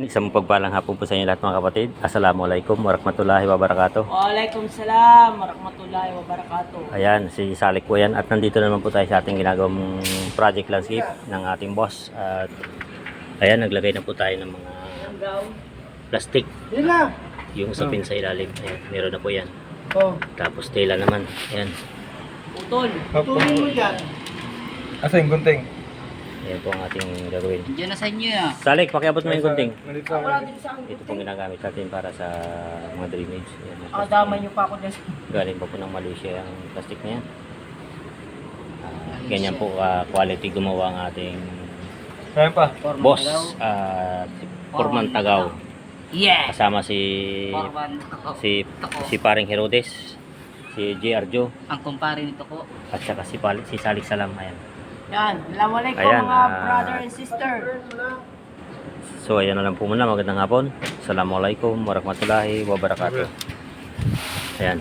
Isang pagpalang hapon po sa inyo lahat mga kapatid. Assalamualaikum warahmatullahi wabarakatuh. Waalaikumsalam warahmatullahi wabarakatuh. Ayan, si Salik po yan. At nandito naman po tayo sa ating ginagawang project landscape ng ating boss. At ayan, naglagay na po tayo ng mga plastic. Yung usapin sa ilalim. Ayan, meron na po yan. Tapos tela naman. Ayan. Utol. Tutulin mo dyan. Asa yung gunting? Ayan po ang ating gagawin. Diyan na sa inyo ya. Salik, pakiabot mo yung gunting. Nandito sa Wala din sa akin. Ito pong ginagamit natin para sa mga drainage. Ayan, Damay niyo pa ako dyan. galing pa po ng Malaysia ang plastic na yan. Ganyan po quality gumawa ang ating Kaya pa. boss, si Forman Tagaw. Yeah. Kasama si paring Herodes, si J.R. Joe, Ang kumpare nito ko. at saka si Salik Salam. Ayan. Yan. Assalamualaikum Ayan, mga brother and sister. So ayan na lang po muna. Magandang hapon. Assalamualaikum warahmatullahi wabarakatuh. Ayan.